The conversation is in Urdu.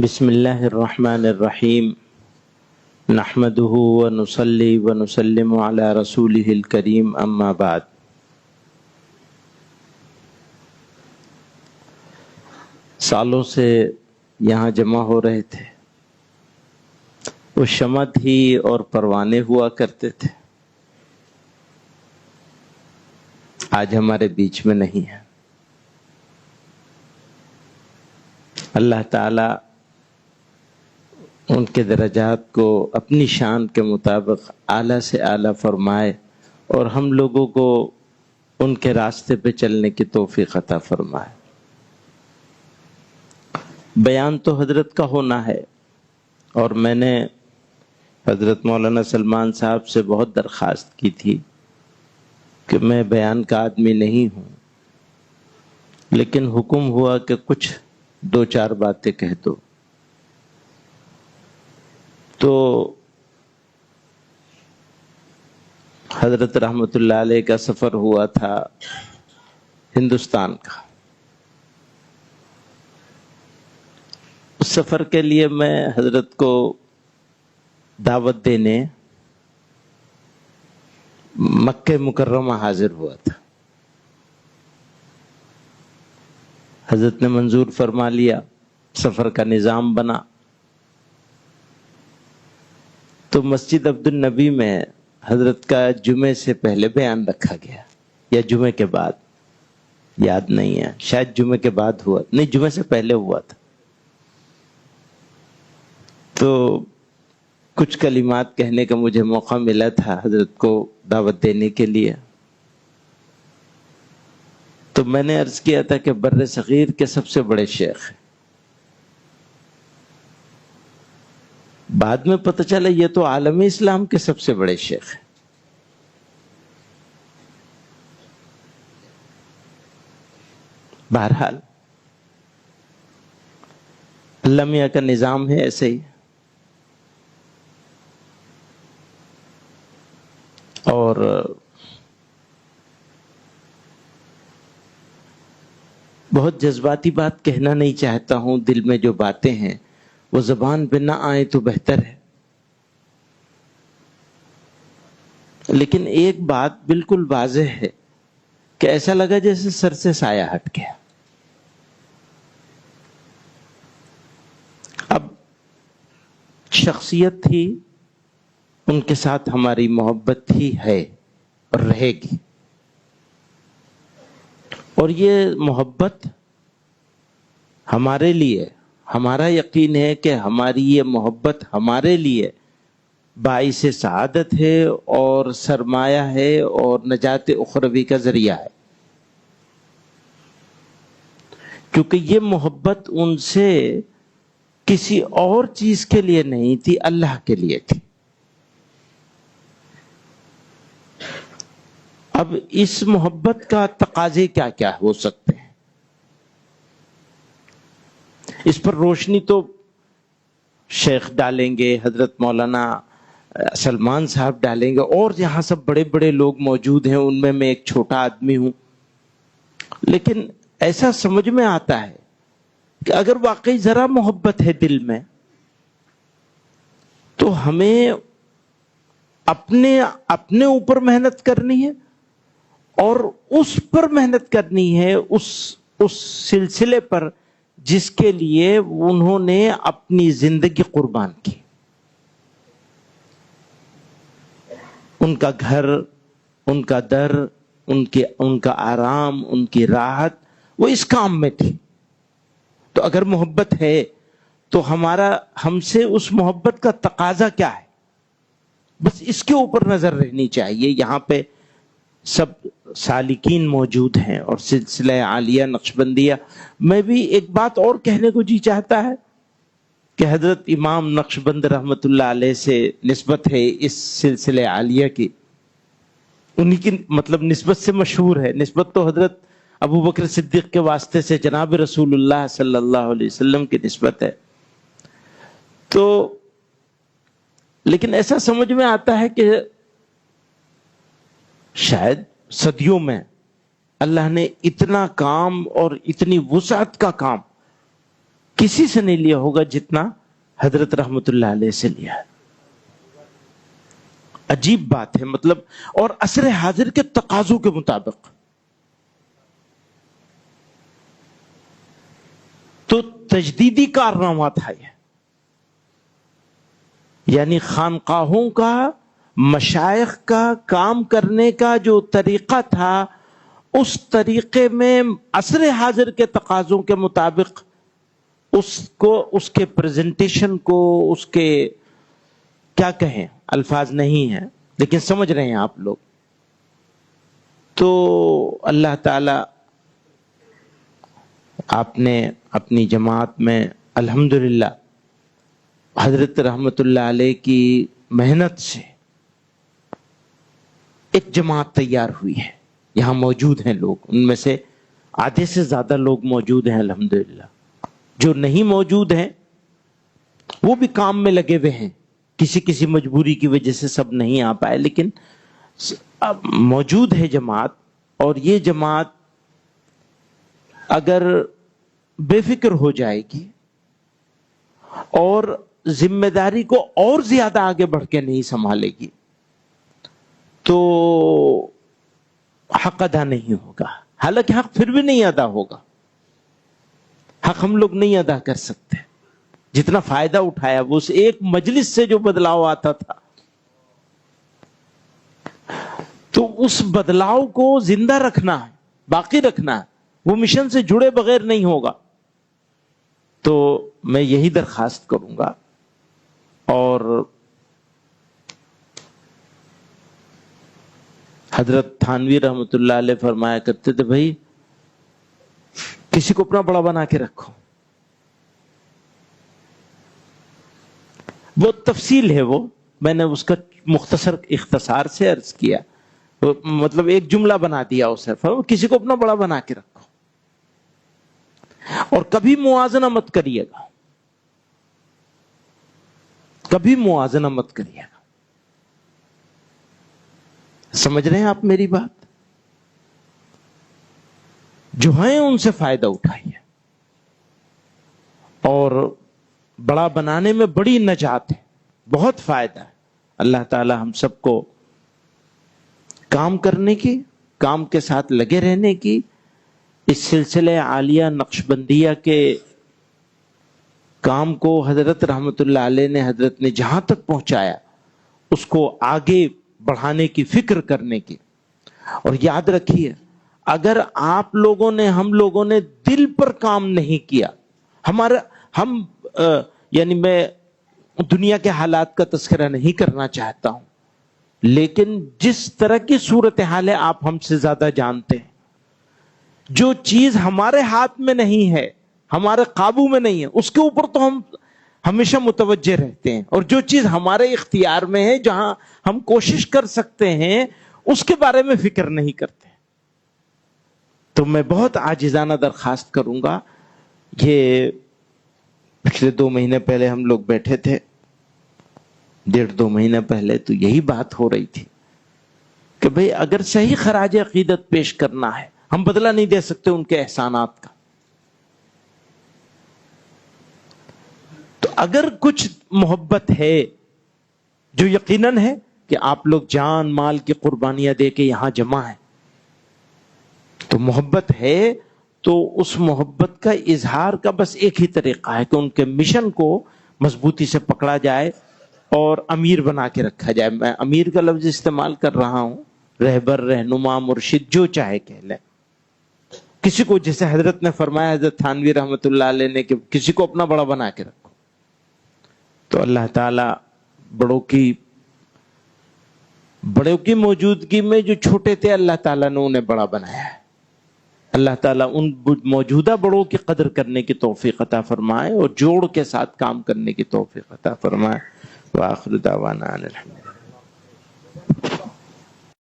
بسم اللہ الرحمن الرحیم نحمده ونصلی ونسلم علی رسولہ الکریم اما بعد۔ سالوں سے یہاں جمع ہو رہے تھے، وہ شمع ہی اور پروانے ہوا کرتے تھے، آج ہمارے بیچ میں نہیں ہے۔ اللہ تعالی ان کے درجات کو اپنی شان کے مطابق اعلیٰ سے اعلیٰ فرمائے اور ہم لوگوں کو ان کے راستے پہ چلنے کی توفیق عطا فرمائے۔ بیان تو حضرت کا ہونا ہے، اور میں نے حضرت مولانا سلمان صاحب سے بہت درخواست کی تھی کہ میں بیان کا آدمی نہیں ہوں، لیکن حکم ہوا کہ کچھ دو چار باتیں کہہ دو۔ تو حضرت رحمت اللہ علیہ کا سفر ہوا تھا ہندوستان کا۔ اس سفر کے لیے میں حضرت کو دعوت دینے مکہ مکرمہ حاضر ہوا تھا۔ حضرت نے منظور فرما لیا، سفر کا نظام بنا، تو مسجد عبد النبی میں حضرت کا جمعے سے پہلے بیان رکھا گیا، یا جمعے کے بعد، یاد نہیں ہے، شاید جمعے کے بعد ہوا، نہیں جمعے سے پہلے ہوا تھا۔ تو کچھ کلمات کہنے کا مجھے موقع ملا تھا حضرت کو دعوت دینے کے لیے۔ تو میں نے عرض کیا تھا کہ بر صغیر کے سب سے بڑے شیخ ہیں۔ بعد میں پتہ چلا یہ تو عالم اسلام کے سب سے بڑے شیخ ہیں۔ بہرحال اللہ میاں کا نظام ہے ایسے ہی۔ اور بہت جذباتی بات کہنا نہیں چاہتا ہوں، دل میں جو باتیں ہیں وہ زبان پہ نہ آئے تو بہتر ہے، لیکن ایک بات بالکل واضح ہے کہ ایسا لگا جیسے سر سے سایہ ہٹ گیا۔ اب شخصیت تھی، ان کے ساتھ ہماری محبت ہی ہے اور رہے گی، اور یہ محبت ہمارے لیے، ہمارا یقین ہے کہ ہماری یہ محبت ہمارے لیے باعث سعادت ہے اور سرمایہ ہے اور نجات اخروی کا ذریعہ ہے، کیونکہ یہ محبت ان سے کسی اور چیز کے لیے نہیں تھی، اللہ کے لیے تھی۔ اب اس محبت کا تقاضے کیا کیا ہو سکتے ہیں، اس پر روشنی تو شیخ ڈالیں گے، حضرت مولانا سلمان صاحب ڈالیں گے، اور یہاں سب بڑے بڑے لوگ موجود ہیں، ان میں ایک چھوٹا آدمی ہوں۔ لیکن ایسا سمجھ میں آتا ہے کہ اگر واقعی ذرا محبت ہے دل میں، تو ہمیں اپنے اوپر محنت کرنی ہے، اور اس پر محنت کرنی ہے، اس سلسلے پر جس کے لیے انہوں نے اپنی زندگی قربان کی۔ ان کا گھر، ان کا در، ان کا آرام، ان کی راحت، وہ اس کام میں تھی۔ تو اگر محبت ہے تو ہم سے اس محبت کا تقاضا کیا ہے، بس اس کے اوپر نظر رہنی چاہیے۔ یہاں پہ سب سالکین موجود ہیں اور سلسلہ عالیہ نقشبندیہ۔ میں بھی ایک بات اور کہنے کو جی چاہتا ہے کہ حضرت امام نقشبند رحمت اللہ علیہ سے نسبت ہے اس سلسلہ عالیہ کی، انہی کی مطلب نسبت سے مشہور ہے۔ نسبت تو حضرت ابو بکر صدیق کے واسطے سے جناب رسول اللہ صلی اللہ علیہ وسلم کی نسبت ہے۔ تو لیکن ایسا سمجھ میں آتا ہے کہ شاید صدیوں میں اللہ نے اتنا کام اور اتنی وسعت کا کام کسی سے نہیں لیا ہوگا جتنا حضرت رحمت اللہ علیہ سے لیا ہے. عجیب بات ہے مطلب، اور عصر حاضر کے تقاضوں کے مطابق. تو تجدیدی کارنامہ تھا یہ، یعنی خانقاہوں کا، مشائخ کا کام کرنے کا جو طریقہ تھا، اس طریقے میں عصر حاضر کے تقاضوں کے مطابق اس کو، اس کے پریزنٹیشن کو، اس کے کیا کہیں، الفاظ نہیں ہیں لیکن سمجھ رہے ہیں آپ لوگ. تو اللہ تعالی آپ نے اپنی جماعت میں الحمدللہ حضرت رحمت اللہ علیہ کی محنت سے ایک جماعت تیار ہوئی ہے. یہاں موجود ہیں لوگ، ان میں سے آدھے سے زیادہ لوگ موجود ہیں الحمدللہ. جو نہیں موجود ہیں وہ بھی کام میں لگے ہوئے ہیں، کسی مجبوری کی وجہ سے سب نہیں آ پائے، لیکن اب موجود ہے جماعت. اور یہ جماعت اگر بے فکر ہو جائے گی اور ذمہ داری کو اور زیادہ آگے بڑھ کے نہیں سنبھالے گی تو حق ادا نہیں ہوگا. حالانکہ حق پھر بھی نہیں ادا ہوگا، حق ہم لوگ نہیں ادا کر سکتے. جتنا فائدہ اٹھایا وہ اس ایک مجلس سے جو بدلاؤ آتا تھا، تو اس بدلاؤ کو زندہ رکھنا ہے، باقی رکھنا ہے، وہ مشن سے جڑے بغیر نہیں ہوگا. تو میں یہی درخواست کروں گا. اور حضرت تھانوی رحمت اللہ علیہ فرمایا کرتے تھے، بھائی کسی کو اپنا بڑا بنا کے رکھو. وہ تفصیل ہے، وہ میں نے اس کا مختصر اختصار سے عرض کیا، مطلب ایک جملہ بنا دیا اسے. کسی کو اپنا بڑا بنا کے رکھو اور کبھی موازنہ مت کریے گا، کبھی موازنہ مت کریے گا. سمجھ رہے ہیں آپ میری بات؟ جو ہیں ان سے فائدہ اٹھائیے. اور بڑا بنانے میں بڑی نجات ہے، بہت فائدہ ہے. اللہ تعالی ہم سب کو کام کرنے کی، کام کے ساتھ لگے رہنے کی، اس سلسلہ عالیہ نقشبندیہ کے کام کو حضرت رحمت اللہ علیہ نے، حضرت نے جہاں تک پہنچایا اس کو آگے بڑھانے کی فکر کرنے کی. اور یاد رکھیے، اگر آپ لوگوں نے، ہم لوگوں نے دل پر کام نہیں کیا، ہم یعنی میں دنیا کے حالات کا تذکرہ نہیں کرنا چاہتا ہوں، لیکن جس طرح کی صورتحال ہے آپ ہم سے زیادہ جانتے ہیں. جو چیز ہمارے ہاتھ میں نہیں ہے، ہمارے قابو میں نہیں ہے، اس کے اوپر تو ہم ہمیشہ متوجہ رہتے ہیں. اور جو چیز ہمارے اختیار میں ہے، جہاں ہم کوشش کر سکتے ہیں، اس کے بارے میں فکر نہیں کرتے. تو میں بہت عاجزانہ درخواست کروں گا. یہ پچھلے 2 مہینے پہلے ہم لوگ بیٹھے تھے، 1.5-2 مہینے پہلے، تو یہی بات ہو رہی تھی کہ بھئی اگر صحیح خراج عقیدت پیش کرنا ہے، ہم بدلہ نہیں دے سکتے ان کے احسانات کا. تو اگر کچھ محبت ہے، جو یقیناً ہے کہ آپ لوگ جان مال کی قربانیاں دے کے یہاں جمع ہیں، تو محبت ہے، تو اس محبت کا اظہار کا بس ایک ہی طریقہ ہے کہ ان کے مشن کو مضبوطی سے پکڑا جائے اور امیر بنا کے رکھا جائے. میں امیر کا لفظ استعمال کر رہا ہوں، رہبر، رہنما، مرشد، جو چاہے کہہ لیں. کسی کو، جیسے حضرت نے فرمایا، حضرت تھانوی رحمت اللہ علیہ نے، کہ کسی کو اپنا بڑا بنا کے رکھو. تو اللہ تعالی بڑوں کی موجودگی میں جو چھوٹے تھے، اللہ تعالیٰ نے انہیں بڑا بنایا ہے. اللہ تعالیٰ ان موجودہ بڑوں کی قدر کرنے کی توفیق عطا فرمائے اور جوڑ کے ساتھ کام کرنے کی توفیق عطا فرمائے. وآخر دعوانا الحمدللہ.